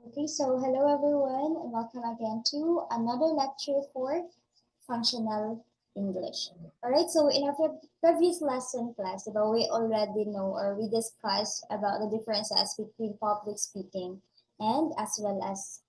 Okay, so hello everyone, and welcome again to another lecture for functional English. Alright, so in our previous lesson class, diba, we already know or we discussed about the differences between public speaking and as well as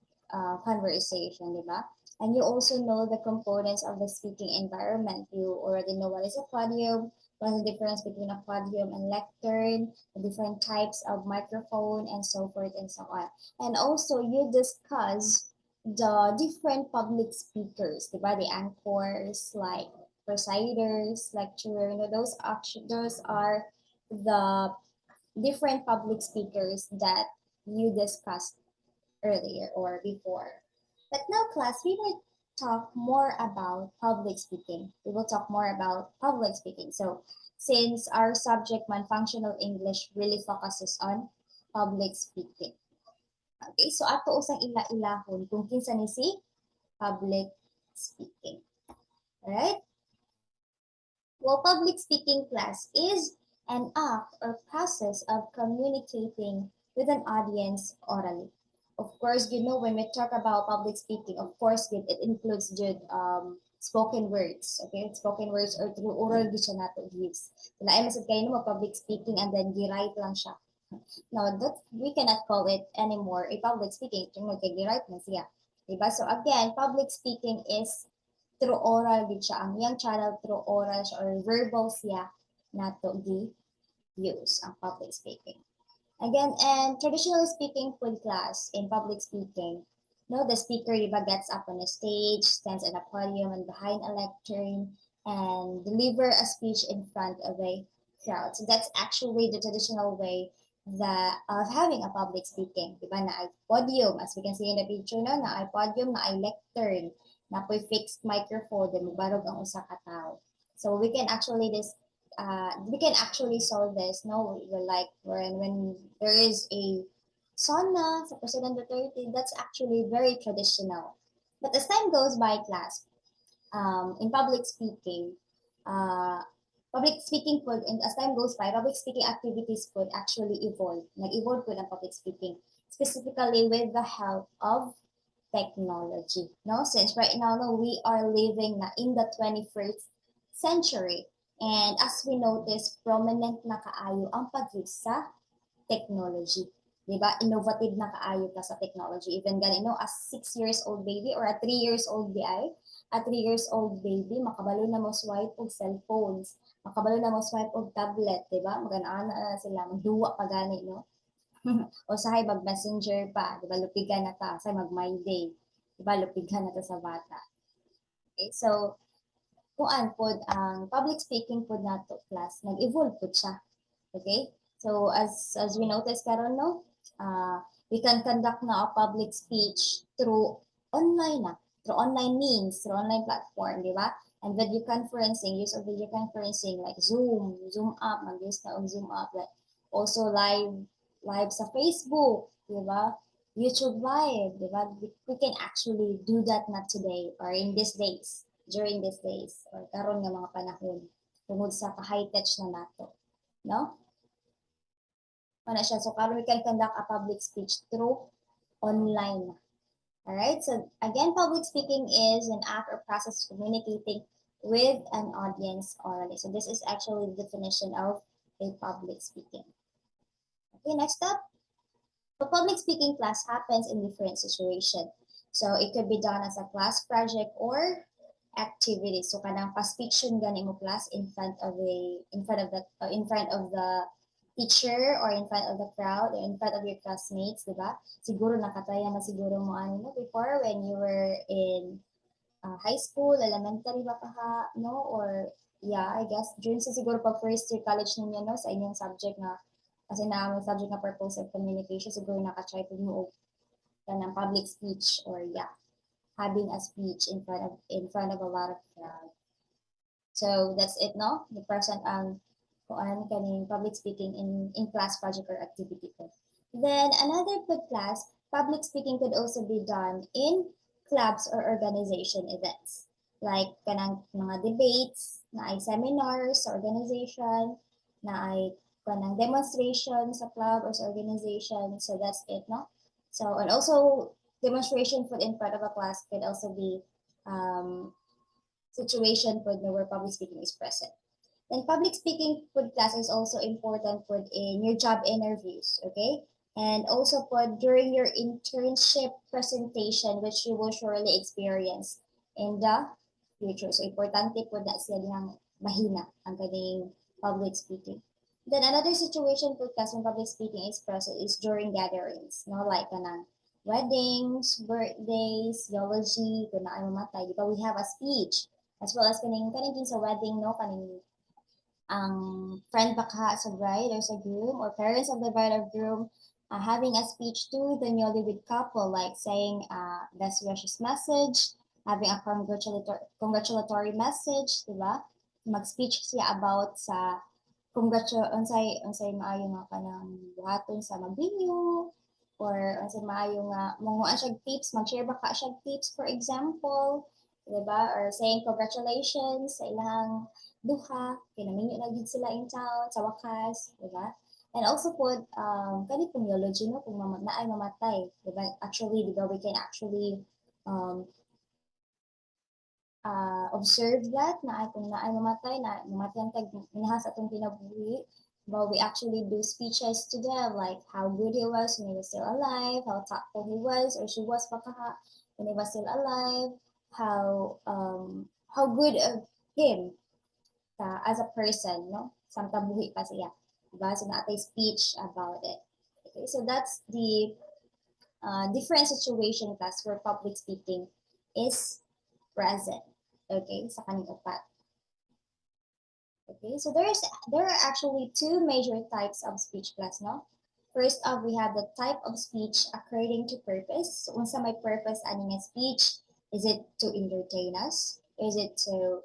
conversation, diba? And you also know the components of the speaking environment. You already know what is a podium, what is the difference between a podium and lectern, the different types of microphone, and so forth and so on. And also, you discuss the different public speakers, diba? The anchors, like presiders, lecturer, those are the different public speakers that you discussed earlier or before. But now, class, we will talk more about public speaking. We will talk more about public speaking. So, since our subject, man, functional English, really focuses on public speaking. Okay, so ato usang ila-ilahon kung kinsa ni si public speaking. Alright? Well, public speaking class is an act or process of communicating with an audience orally. Of course, when we talk about public speaking, of course, it includes spoken words, okay? Spoken words or through oral di siya nato use. Lain masad kayo mo public speaking and then gi-write lang siya. No, that we cannot call it anymore a public speaking. Kung mag-write na siya. Diba? So again, public speaking is through oral gid siya. Ang iyang channel through oral siya or verbal siya nato gi-use ang public speaking. Again, and traditionally speaking food class in public speaking, no, the speaker diba gets up on a stage, stands at a podium and behind a lectern, and deliver a speech in front of a crowd. So that's actually the traditional way of having a public speaking. Diba na ay podium, as we can see in the picture, no, na ay podium, na ay lectern, na po'y fixed microphone, then mubarog ang usa ka tao. So we can actually solve this. No, we're like when there is a sauna sa President Duterte, that's actually very traditional. But as time goes by, class, in uh, public speaking could, and as time goes by, public speaking activities could actually evolve. Nag-evolve po ng public speaking, specifically with the help of technology. No, since right now, no, we are living na in the 21st century. And as we notice, prominent na kaayo ang pag-use sa technology. Diba? Innovative na kaayo ka sa technology. Even ganito, a 6 years old baby or a 3 years old a 3 years old baby, makabalo na mo swipe og cellphones, makabalo na mo swipe og tablet, diba? Maganaan na sila, magduwa pa gani, no? O sahay mag-messenger pa, di ba, lupigan na ta, sa mag-my day, di ba, lupigan na ta sa bata. Okay, so, kuan pod ang public speaking pod nato class, nag-evolve pod siya. Okay? So, as we notice karon no, we can conduct na a public speech through through online means, through online platform, di ba? And video conferencing, use of video conferencing like Zoom up, mag-use na og Zoom up, like also live sa Facebook, di ba? YouTube Live, di ba? We can actually do that not today or in these days, during these days, or karon nga mga panahon, tungod sa ka-high-tech na nato. No? Ano siya? So, karon we can conduct a public speech through online. Alright? So, again, public speaking is an act or process of communicating with an audience orally. So, this is actually the definition of a public speaking. Okay, next up. The public speaking class happens in different situations. So it could be done as a class project or activity. So kanang pa-speech yun gani mo class in front of the teacher or in front of the crowd or in front of your classmates, di ba? Siguro nakataya na siguro mo ano no before when you were in high school, elementary ba pa ha, no? Or yeah, I guess during sa siguro pag first year college ninyo no sa inyong subject na kasi na may subject na purpose of communication, siguro nakatry po mo ng public speech or yeah, having a speech in front of a lot of crowd. So that's it, no? The present ang kung ano kaning public speaking in class project or activity ko. Then another good class, public speaking could also be done in clubs or organization events. Like kanang mga debates, na ay seminars sa organization, na ay kanang demonstration sa club or sa organization. So that's it, no? So, and also demonstration put in front of a class could also be um, situation put where public speaking is present. Then public speaking put class is also important put in your job interviews, okay? And also put during your internship presentation, which you will surely experience in the future. So, importante po na sila dihang mahina ang kaning public speaking. Then another situation for class when public speaking is present is during gatherings, no? Like kanang weddings, birthdays, eulogy, kung na ay mamatay, di ba? We have a speech as well as kaning sa wedding, no? Kaning ang friend baka sa bride or sa groom or parents of the bride or groom having a speech to the newlywed couple, like saying best wishes message, having a congratulatory message, di ba? Mag-speech siya about sa unsay maayo nga kanang buhaton sa magbinyo or unsay maayo nga manguan siya tips, mag-share ba ka siya tips for example, di ba? Or saying congratulations sa ilang duha, kinaminyo na gid sila in town sa wakas, di ba? And also po, kani pong eulogy, no? Kung naay mamatay, di ba? Actually, di ba, we can actually um, observe that na ay kung naay mamatay, na mamatay ang tag minahas atong kinabuhi, but we actually do speeches to them, like how good he was when he was still alive, how thoughtful he was or she was baka when he was still alive, how good of him as a person, no? Samtang buhi pa siya. Diba? So, natay speech about it. Okay, so that's the different situation class where public speaking is present. Okay, sa kaning upat. Okay, so there are actually two major types of speech class, no? First off, we have the type of speech according to purpose. So, unsa may purpose ani nga speech? Is it to entertain us? Is it to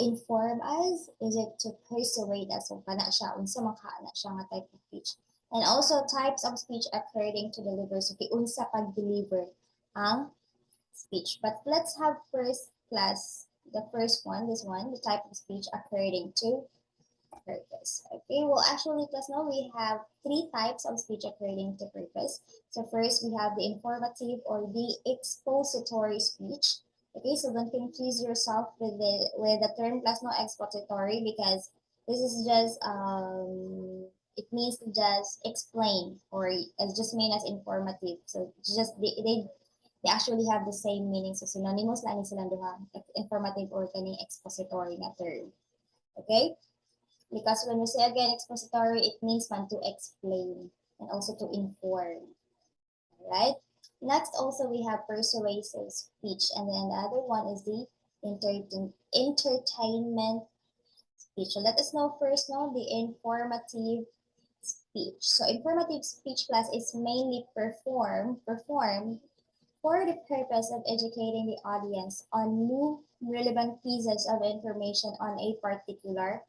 inform us? Is it to persuade us? So, kana siya, unsa man ka na siya nga type of speech. And also types of speech according to deliver. So, unsa pag-deliver ang speech. But let's have first class, the first one, this one, the type of speech according to purpose. Okay, well, actually, class now we have three types of speech according to purpose. So first, we have the informative or the expository speech. Okay, so don't confuse yourself with the term class no expository because this is just it means to just explain or it's just mean as informative. So just they actually have the same meaning. So synonymous lang ni silang duha, informative or kaning expository na term. Okay? Because when we say again expository, it means man to explain and also to inform. Right? Next, also we have persuasive speech, and then the other one is the entertainment speech. So let us know first now the informative speech. So informative speech class is mainly performed for the purpose of educating the audience on new relevant pieces of information on a particular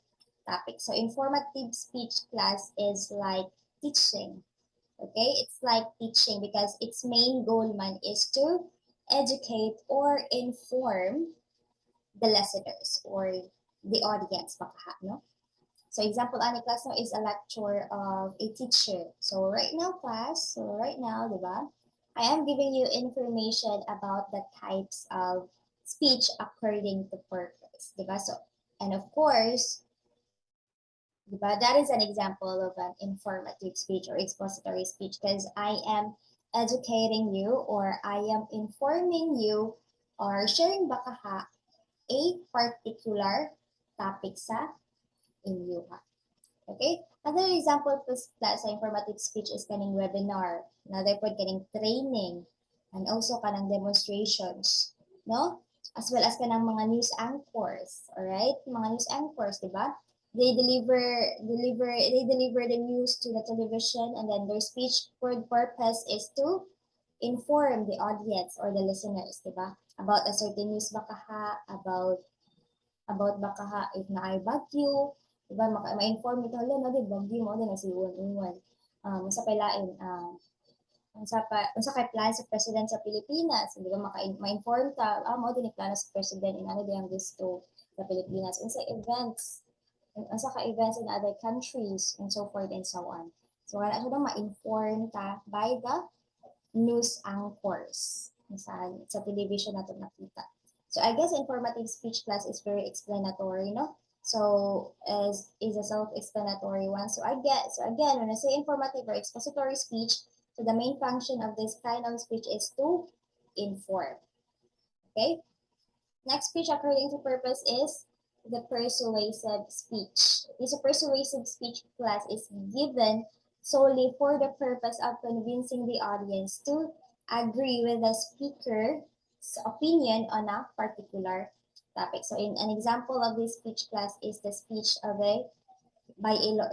topic. So informative speech class is like teaching. Okay, it's like teaching because its main goal man is to educate or inform the listeners or the audience baka, no? So example ani class no is a lecture of a teacher. So right now class, so right now, di ba? I am giving you information about the types of speech according to purpose, di ba? So and of course, di ba, that is an example of an informative speech or expository speech because I am educating you or I am informing you or sharing baka a particular topic sa inyo ha. Okay? Another example po sa informative speech is kaning webinar. Another po kaning training and also kanang demonstrations, no? As well as kanang mga news anchors, all right? Mga news anchors, di ba? They deliver the news to the television and then their speech purpose is to inform the audience or the listeners, di ba? About a certain news baka about baka if na ay bagyo, diba ma-inform ito hala na di bagyo mo din si uwan sa pailain unsa kay plan sa president sa Pilipinas, di ba ma-inform ta mo din plano sa president in ano diyang gusto sa Pilipinas unsa events unsa ka events in other countries and so forth and so on. So wala siya ma-inform ta by the news anchors sa television natin nakita. So I guess informative speech class is very explanatory, no? So is a self-explanatory one. So again, when I say informative or expository speech, so the main function of this kind of speech is to inform. Okay. Next speech according to purpose is the persuasive speech. This persuasive speech class is given solely for the purpose of convincing the audience to agree with the speaker's opinion on a particular topic. So in an example of this speech class is the speech of a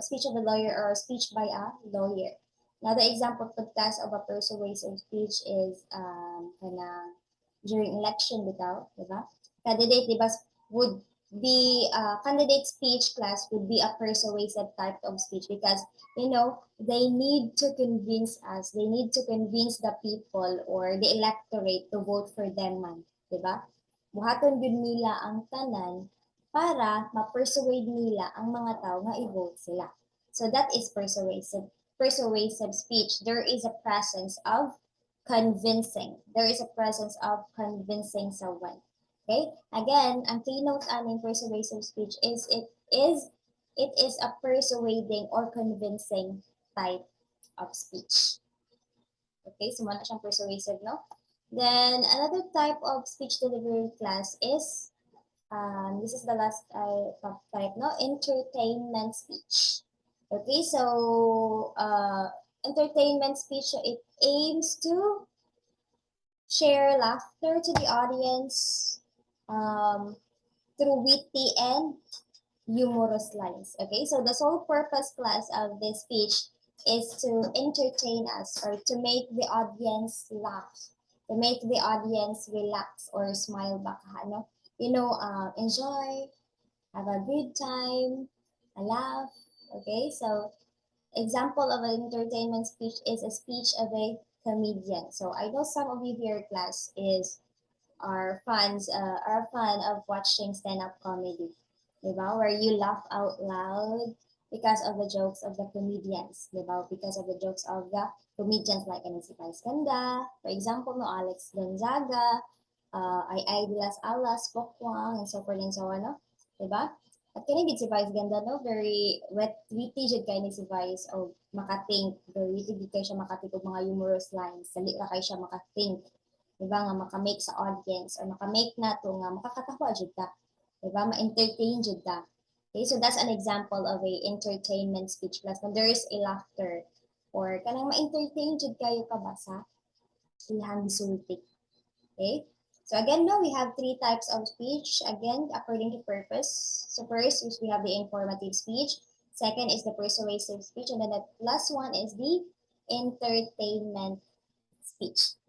speech of a lawyer or a speech by a lawyer. Now the example podcast of a persuasive speech is during election bitaw, di ba? Candidate, di ba, would be candidate speech class would be a persuasive type of speech because they need to convince us, they need to convince the people or the electorate to vote for them man, di ba? Buhaton yun nila ang tanan para ma-persuade nila ang mga tao nga i-vote sila. So that is persuasive speech. There is a presence of convincing. There is a presence of convincing someone. Okay? Again, ang keynote aning persuasive speech is it is a persuading or convincing type of speech. Okay, so muna siyang persuasive, no? Then another type of speech delivery class is this is the last type, no? Entertainment speech. Okay, so entertainment speech, it aims to share laughter to the audience through witty and humorous lines. Okay, so the sole purpose class of this speech is to entertain us or to make the audience laugh, to make the audience relax or smile back. Ano? Enjoy, have a good time, a laugh. Okay, so example of an entertainment speech is a speech of a comedian. So I know some of you here, class, are fan of watching stand-up comedy, diba? Where you laugh out loud because of the jokes of the comedians, diba? Because of the jokes of the comedians like si Vice Ganda, for example, no, Alex Gonzaga, Ay de las Alas, Pokwang, and so forth and so on, no? Diba? At kani gid si Vice Ganda, no? Very witty jud kay ni si Vice o makathink, very witty gid kay siya makathink og mga humorous lines. Dali ra kay siya makathink, diba, nga makamake sa audience or makamake nato nga makakatawa jud ta, diba, ma-entertain jud ta. Okay, so that's an example of a entertainment speech class when there is a laughter or kanang ma-entertain jud kayo ka ba sa ilahang gisulti. Okay, so again, no, we have three types of speech, again according to purpose. So first is we have the informative speech, second is the persuasive speech, and then the last one is the entertainment speech.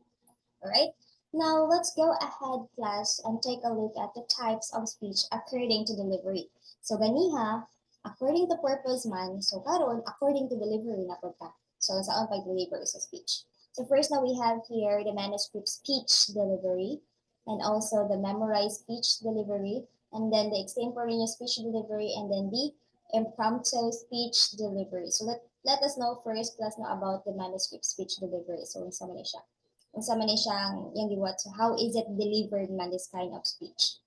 All right. Now let's go ahead, class, and take a look at the types of speech according to delivery. So ganiha, according to purpose man, so karon according to delivery na pud ka. So saan pag-deliver sa speech. So first now we have here the manuscript speech delivery and also the memorized speech delivery and then the extemporaneous speech delivery and then the impromptu speech delivery. So let us know first, class, now about the manuscript speech delivery. So unsa man siya? Unsa man siyang yung giwat, so how is it delivered man this kind of speech?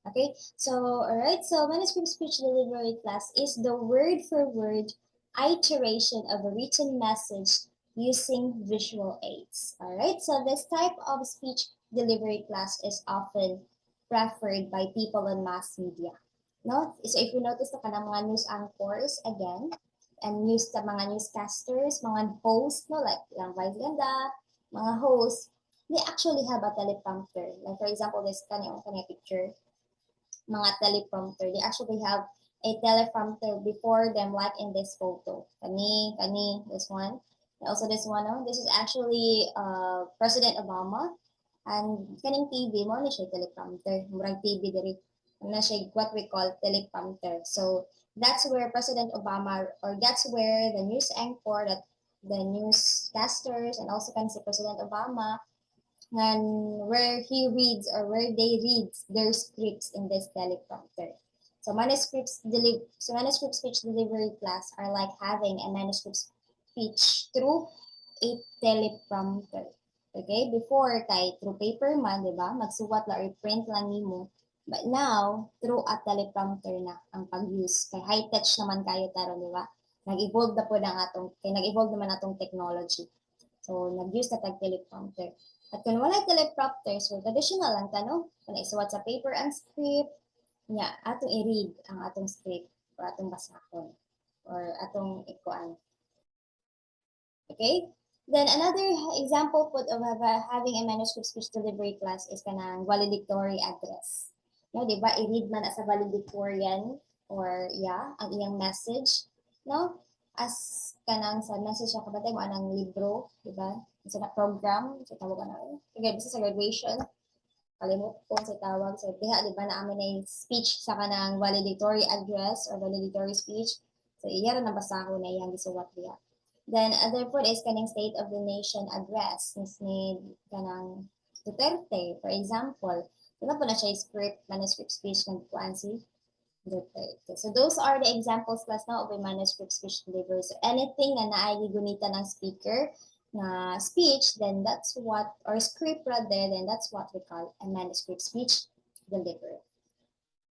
Okay, so alright, so manuscript speech delivery class is the word for word iteration of a written message using visual aids. Alright, so this type of speech delivery class is often preferred by people in mass media. No? So if you notice na kanang mga news anchors again, and mga newscasters, mga hosts, no, like yung Vice Ganda, mga hosts, they actually have a teleprompter. Like for example, this kanya picture, mga teleprompter. They actually have a teleprompter before them, like in this photo. Kani, this one. And also this one, no? This is actually President Obama. And kaning TV mo, na siya teleprompter. Murag TV diri. Na siya what we call teleprompter. So that's where President Obama, or that's where the news anchor, that the newscasters, and also kan si President Obama, and where he reads or where they read their scripts in this teleprompter. So manuscript speech delivery class are like having a manuscript speech through a teleprompter. Okay? Before, kay through paper man, di ba? Magsuwat lang or print lang nimo. But now, through a teleprompter na ang pag-use. Kay high-tech naman kayo taro, di ba? Nag-evolve na po ng atong, kay nag-evolve naman atong technology. So, nag-use na tag-teleprompter. At kung wala teleprompter, so traditional lang tanong, kung isuwat sa paper ang script, niya, atong i-read ang atong script or atong basakon or atong ikuan. Okay? Then another example po of having a manuscript speech delivery class is kanang valedictory address. No, di ba? I-read man sa valedictorian or ang iyang message, no? As kanang sa message sa kabatay mo anang libro, di ba? Sa na program, sa tawag na. Kaya sa graduation, kalimot ko sa tawag. So, diha, di ba, na amin ay speech sa kanang valedictory address or valedictory speech. So, iya rin nabasa ko na iyang gisuwat diha. Then, other po is kaning State of the Nation address. Ni kanang Duterte, for example. Ito po na siya script, manuscript speech ng kuan si Duterte. So, those are the examples class now of a manuscript speech delivery. So, anything na naayigunitan ng speaker, na speech, then that's what, or script rather, then that's what we call a manuscript speech delivery.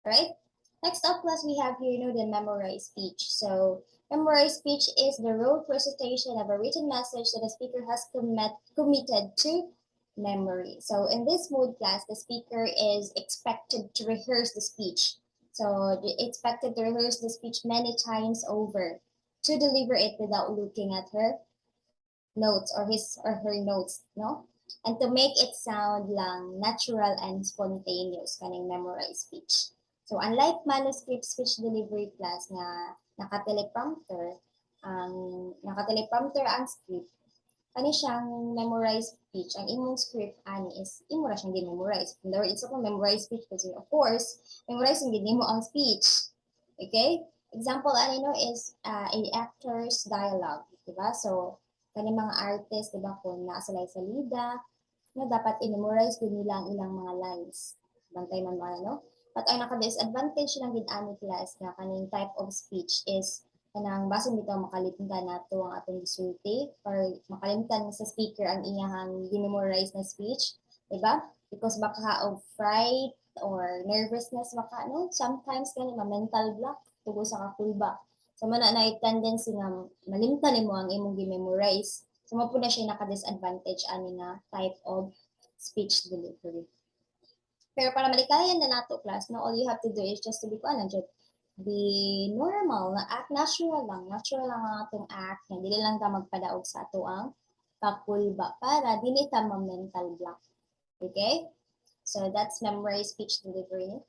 Right? Next up, class, we have here, the memorized speech. So, memorized speech is the rote recitation of a written message that the speaker has committed to memory. So, in this mode, class, the speaker is expected to rehearse the speech. So, expected to rehearse the speech many times over to deliver it without looking at her notes or his or her notes, no? And to make it sound lang natural and spontaneous kaning memorized speech. So unlike manuscript speech delivery class na naka-teleprompter, ang script, kani siyang memorized speech. Ang imong script ani is imo ra siyang gi-memorize. In other words, it's ako memorized speech kasi of course, memorize ang mo ang speech. Okay? Example ani no is a actor's dialogue, di ba? So kani mga artist, di ba, kung naa sila sa lida, no, dapat i-memorize din nila ang ilang mga lines. Bantay man mga, no? But ang naka-disadvantage lang din ani class na kaning type of speech is kanang basin bitaw makalimtan nato ang atong gisulti or makalimtan sa speaker ang iyang gi-memorize na speech, di ba? Because baka of fright or nervousness baka, no? Sometimes kani ma-mental block tungod sa kakulba. So mana na tendency nga malimtan nimo ang imong gi-memorize. So mo na siya naka-disadvantage ani nga type of speech delivery. Pero para malikayan na nato class, no, all you have to do is just to be be normal, na act natural lang ang atong act, nga dili lang ta magpadaog sa ato ang kakulba para dili ta ma-mental block. Okay? So that's memorized speech delivery.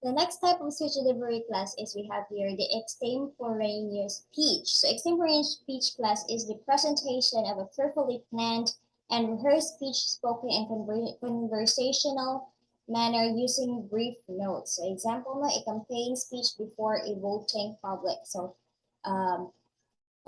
The next type of speech delivery class is we have here the extemporaneous speech. So extemporaneous speech class is the presentation of a carefully planned and rehearsed speech spoken in conversational manner using brief notes. So example na, a campaign speech before a voting public. So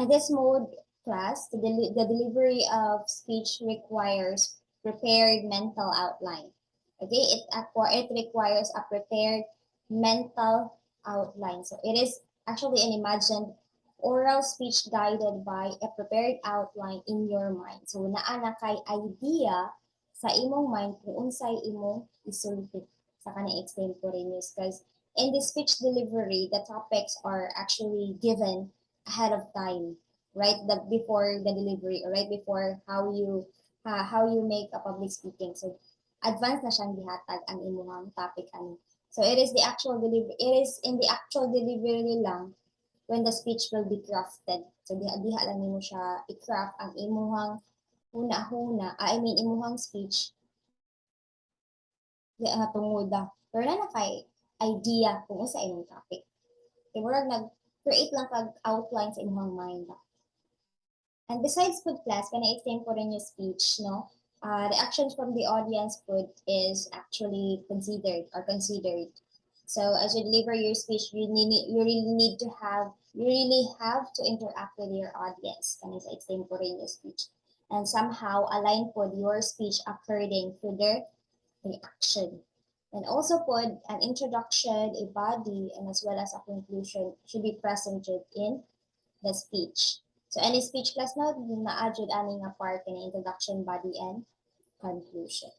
in this mode class, the delivery of speech requires prepared mental outline. Okay, it requires a prepared mental outline. So it is actually an imagined oral speech guided by a prepared outline in your mind. So naa na kay idea sa imong mind kung unsay imong isulti sa kanang extemporaneous, because in the speech delivery, the topics are actually given ahead of time, right? Before the delivery, or right before how you make a public speaking. So advance na siyang gihatag ang imong topic ani. So it is in the actual delivery lang when the speech will be crafted. So diha lang nimo siya i-craft ang imuhang imuhang speech tunguda. Pero na kay idea kung sa imong topic. Kaya murag nag-create lang kag outline sa imong mind. And besides food class, kana extemporaneous speech, no? The actions from the audience food is actually considered. So as you deliver your speech, you really have to interact with your audience. Kana sa extemporaneous speech. And somehow align pod your speech according to their reaction. And also put an introduction, a body, and as well as a conclusion should be presented in the speech. So So any speech class now, na-adjud ani nga part in introduction, body, and conclusion.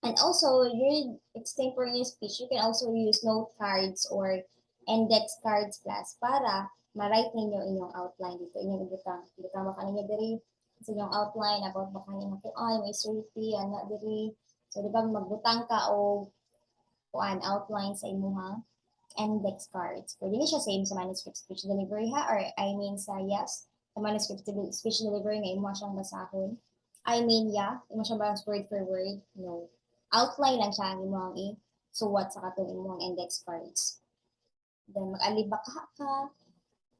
And also, your extemporaneous speech, you can also use note cards or index cards class para ma-write ninyo inyong outline dito. Inyong ibutang baka ninyo diri sa inyong outline about baka ninyo kuan, may survey, ana diri. So, di ba, magbutang ka o kuan outline sa imuhang index cards. Pwede na siya same sa manuscript speech delivery ha, or I mean sa yes, sa manuscript speech delivery nga imo siyang basahon. I mean yeah, imo siyang basahon word for word. No. Outline lang siya ang imong suwat sa katong imong index cards. Then mag-alibaka ka,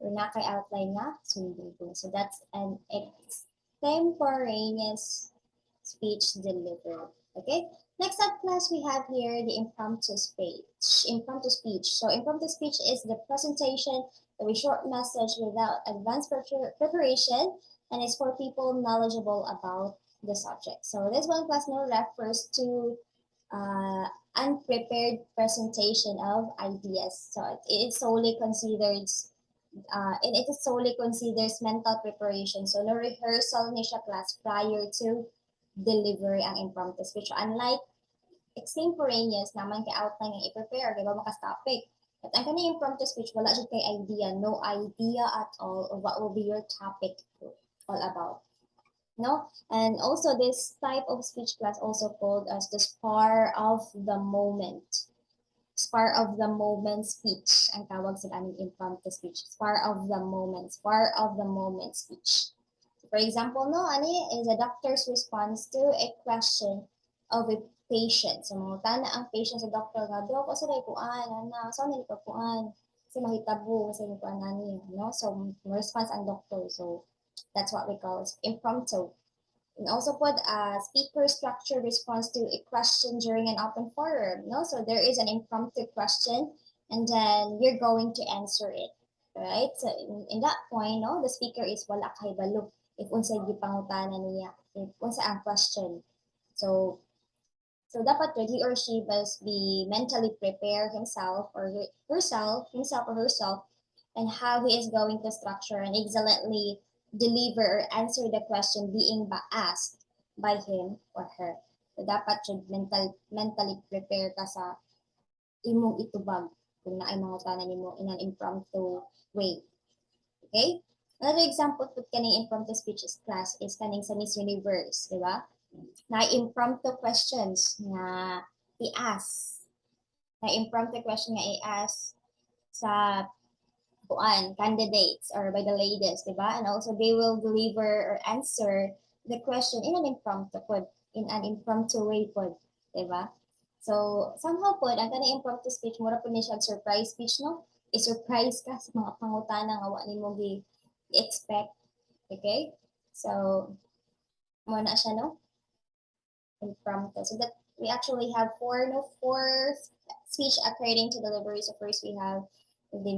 or na kay outline nga, sundin ko. So that's an extemporaneous speech delivery. Okay? Next up, class, we have here the impromptu speech. Impromptu speech. So impromptu speech is the presentation of a short message without advanced preparation, and it's for people knowledgeable about the subject. So this one, class, now refers to unprepared presentation of ideas. So it solely considers and it is solely considers mental preparation. So no rehearsal ni siya class prior to delivery ang impromptu speech. Unlike extemporaneous naman kay outline nga i-prepare, di ba, makas topic. But ang kanang impromptu speech, wala siya kay idea, no idea at all of what will be your topic all about. No? And also this type of speech class also called as the spur of the moment. Spur of the moment speech ang tawag sa aming impromptu speech. Spur of the moment speech. For example, no, ani is a doctor's response to a question of a patient. So, mga ang patient sa doctor nga, do ko sa kuan, ana, sa nila ko kuan, kasi mahitabo, kasi kuan nani, no? So, response ang doctor. So, that's what we call impromptu. And also put a speaker structure response to a question during an open forum, no? So, there is an impromptu question, and then you're going to answer it, right? So, in that point, no, the speaker is wala kay balo if unsay gipangutana niya, if unsa ang question. So dapat he or she must be mentally prepare himself or herself, and how he is going to structure and excellently deliver or answer the question being asked by him or her. So dapat should mentally prepare ka sa imong itubag kung naay mangutana nimo in an impromptu way. Okay? Another example put kaning impromptu speeches class is kaning sa Miss Universe, di ba? Na impromptu questions na i-ask. Na impromptu question nga i-ask sa candidates or by the ladies, di ba? And also they will deliver or answer the question in an impromptu way pod, di ba? So somehow pod ang kanang impromptu speech mura po ni siya surprise speech, no? I-surprise ka sa mga pangutana nga wa nimo expect. Okay? So, muna siya, no? Impromptu. So that we actually have four speech according to delivery. So first we have the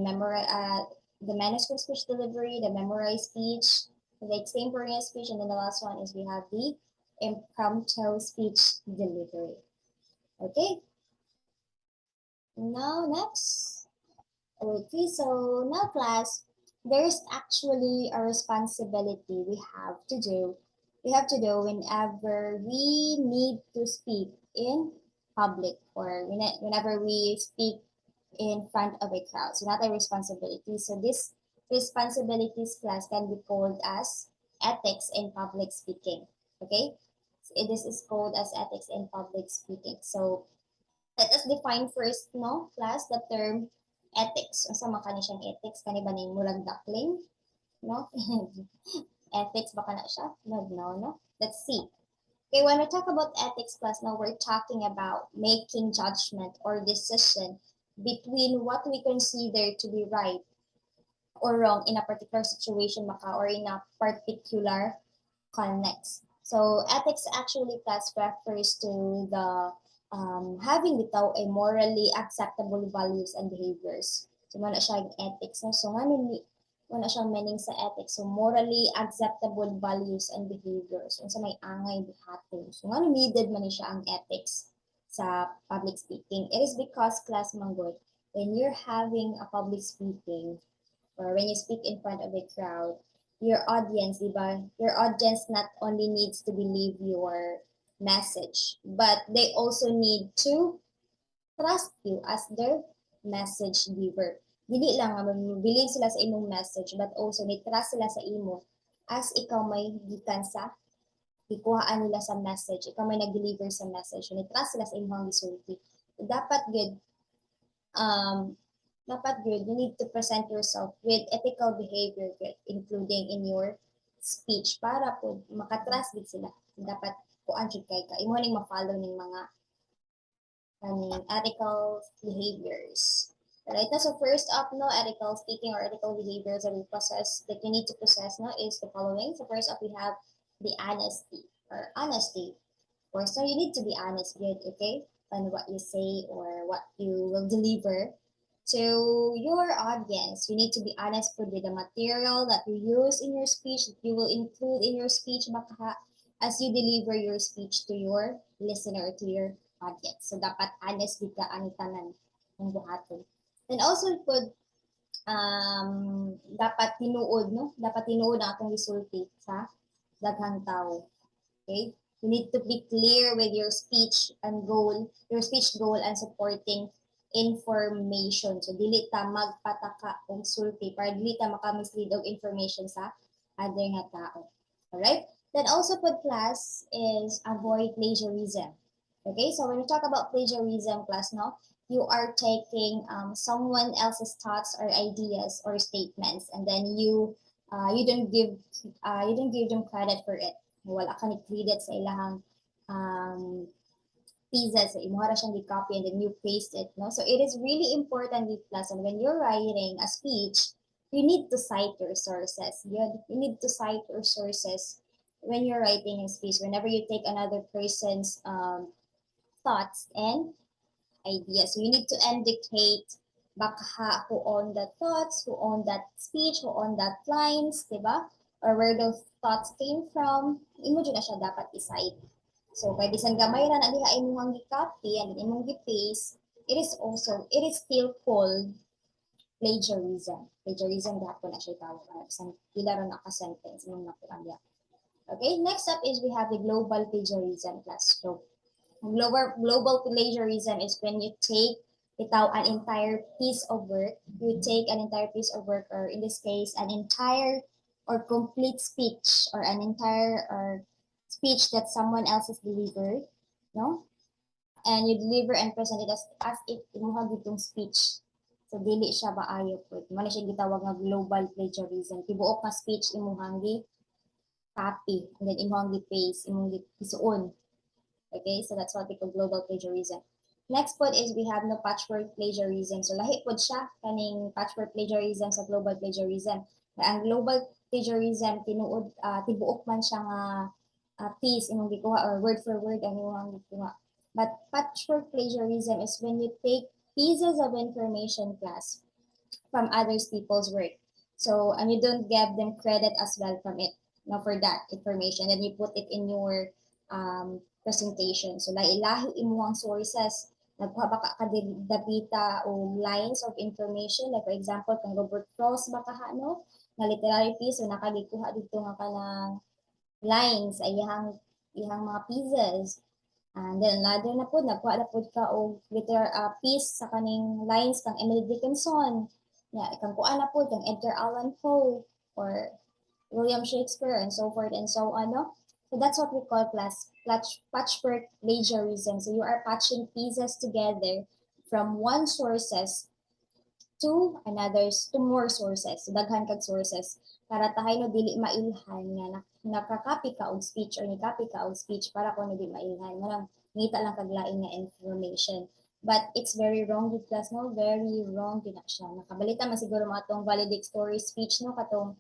manuscript speech delivery, the memorized speech, the extemporaneous speech, and then the last one is we have the impromptu speech delivery. Okay? Now, next. Okay, so now class, there's actually a responsibility we have to do whenever we need to speak in public or whenever we speak in front of a crowd. So not a responsibility. So this responsibilities class can be called as ethics in public speaking. Okay? So this is called as ethics in public speaking. So let us define first, no, class, the term ethics. Unsa man kani siyang ethics? Kani ba ning murag duckling? No? Ethics baka na siya? No. Let's see. Okay, when we talk about ethics class, now we're talking about making judgment or decision between what we consider to be right or wrong in a particular situation or in a particular context. So ethics actually class refers to the having bitaw a morally acceptable values and behaviors. So wala siya ethics. So wala siyang meaning sa ethics. So morally acceptable values and behaviors. So may angay bihaton. So needed man siya ang ethics sa public speaking. It is because class manggod, when you're having a public speaking or when you speak in front of a crowd, your audience, di ba? Your audience not only needs to believe your message, but they also need to trust you as their message giver. Dili lang nga believe sila sa imong message, but also ni trust sila sa imo as ikaw may gikan sa ikuhaan nila sa message, ikaw may nag-deliver sa message, ni trust sila sa imong gisulti. Dapat good, um, you need to present yourself with ethical behavior, good, including in your speech para po makatrust gid sila. Dapat kuan jud kay ka imo ning ma-follow ning mga ethical behaviors. Right? So first up, no, ethical speaking or ethical behaviors that we possess, that you need to possess, no, is the following. So first up, we have the honesty or honesty. Of course, so you need to be honest, good, okay, on what you say or what you will deliver to your audience. You need to be honest with the material that you use in your speech, that you will include in your speech, baka as you deliver your speech to your listener, to your audience. So dapat honest gid ka ang tanan ng buhaton. And also pud dapat tinuod, no? Dapat tinuod ang atong gisulti sa daghang tao. Okay? You need to be clear with your speech and goal, your speech goal and supporting information. So dili ta magpataka og sulti para dili ta makamislead og information sa other nga tao. Alright? Then also put class is avoid plagiarism. Okay, so when we talk about plagiarism class, no, you are taking someone else's thoughts or ideas or statements, and then you don't give them credit for it. Wala ka ni credit sa ilahang um, pieces, so imuha ra siyang copy and then you paste it, no? So it is really important with lesson when you're writing a speech, you need to cite your sources. You need to cite your sources when you're writing a speech. Whenever you take another person's thoughts and ideas, so you need to indicate baka who owned that thoughts, who owned that speech, who owned that lines, diba? Or where those thoughts came from. Imo dyan na siya dapat i-cite. So kay bisan gamay ra na diha imong gi-copy and imong gi-paste, it is still called plagiarism. Plagiarism gahapon na siya tawag. Bisan pila ra na ka sentence imong nakuha diha. Okay, next up is we have the global plagiarism class. So global plagiarism is when you take an entire piece of work, you take an entire piece of work, or in this case, an entire or complete speech, or an entire or speech that someone else has delivered, no? And you deliver and present it as if imuha gitong speech. So dili siya maayo po. Mali siya gitawag nga global plagiarism. Tibuok nga speech imuhang gi copy and then imuhang gi paste, imong gi isuon. Okay, so that's what we call global plagiarism. Next po is we have no patchwork plagiarism. So lahi po siya kaning patchwork plagiarism sa global plagiarism. Ang global plagiarism tibuok man siya nga piece imong gikuha or word for word ang imong gikuha. But patchwork plagiarism is when you take pieces of information class from other people's work. So and you don't give them credit as well from it, no, for that information. Then you put it in your presentation. So lahi-lahi imuhang sources. Nagkuha ba ka dapita o lines of information. Like for example, kang Robert Frost baka no, na literary piece, so nakagikuha dito nga ka ng lines ay ihang mga pieces. And then another na po, nagkuha na po ka o piece sa kaning lines kang Emily Dickinson. Yeah, kang kuha na po kang Edgar Allan Poe or William Shakespeare and so forth and so on. No? So that's what we call patchwork plagiarism. So you are patching pieces together from one sources to another's to more sources. So daghan kag sources para tahay no dili mailhan nga nakakopy ka og speech or ni-copy ka og speech para ko no dili mailhan. Manang ngita lang kag lain nga information. But it's very wrong with class, no? Very wrong din na siya. Nakabalita man siguro mo atong valedictory speech, no? Katong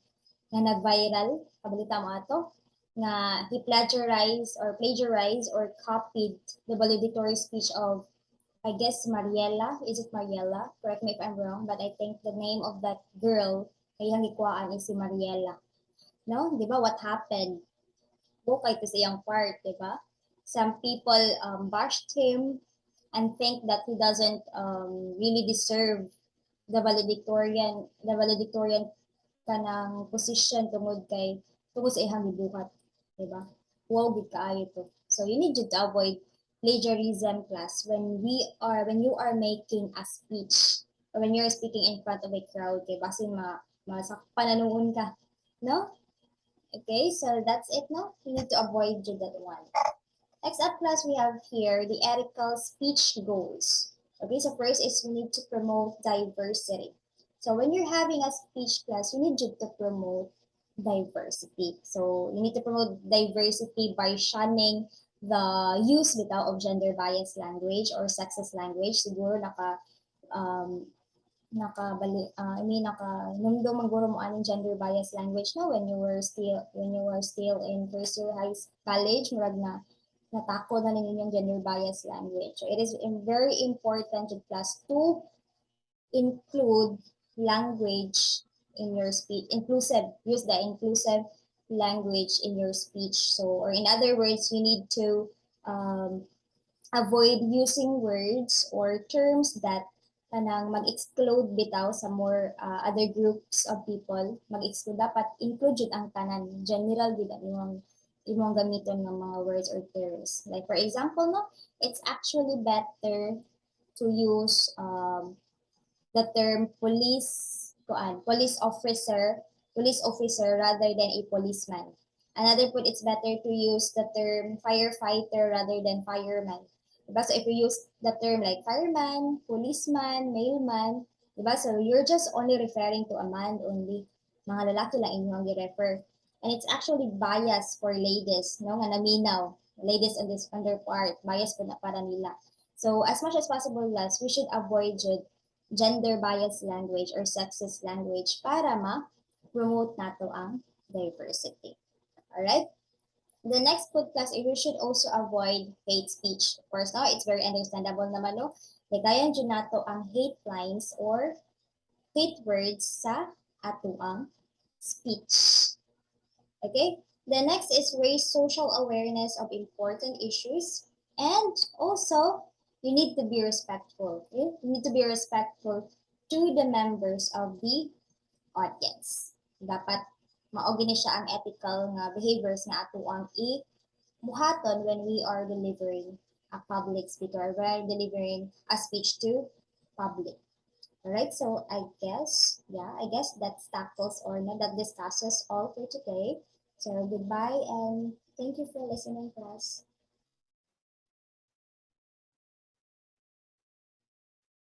nga nag-viral, kabalita mo ato, nga he plagiarized or copied the valedictory speech of, I guess, Mariela. Is it Mariela? Correct me if I'm wrong, but I think the name of that girl kayang ikuaan is si Mariela. No? Di ba? What happened? Bukay to sa iyang part, di ba? Some people bashed him and think that he doesn't really deserve the valedictorian kanang position tungod sa ihang gibuhat, di ba? Wow, gid kaayo to. So you need to avoid plagiarism class when you are making a speech or when you're speaking in front of a crowd kay basin pananungon ka, no? Okay, so that's it, no? You need to avoid that one. Next up class, we have here the ethical speech goals. Okay, so first is we need to promote diversity. So when you're having a speech class, you need to promote diversity. So you need to promote diversity by shunning the use bitaw of gender biased language or sexist language. Siguro um, I mean numdum maguro mo aning gender bias language na when you were still in first year college murag na natako na ning inyong gender bias language. So it is very important to class to include language in your speech, inclusive, use the inclusive language in your speech. So, or in other words, you need to um, avoid using words or terms that kanang mag-exclude bitaw sa more other groups of people. Mag-exclude dapat include jud ang tanan. General gid ang imong gamiton ng mga words or terms. Like for example, no, it's actually better to use the term police officer rather than a policeman. Another put it's better to use the term firefighter rather than fireman. Diba? So if you use the term like fireman, policeman, mailman, diba? So you're just only referring to a man only. Mga lalaki lang inyong i-refer. And it's actually bias for ladies, no? Nga naminaw. Ladies on this under part, bias po na para nila. So as much as possible, lads, we should avoid gender biased language or sexist language para ma-promote nato ang diversity. Alright? The next podcast, you should also avoid hate speech. Of course, no, it's very understandable naman, no? Ligayan dyan nato ang hate lines or hate words sa ato ang speech. Okay? The next is raise social awareness of important issues. And also, you need to be respectful. Okay? You need to be respectful to the members of the audience. Dapat maogi ni siya ang ethical nga behaviors nga ato ang buhaton when we are delivering a public speech or we're delivering a speech to public. Alright, so I guess that tackles or no, that discusses all for today. So goodbye and thank you for listening, class.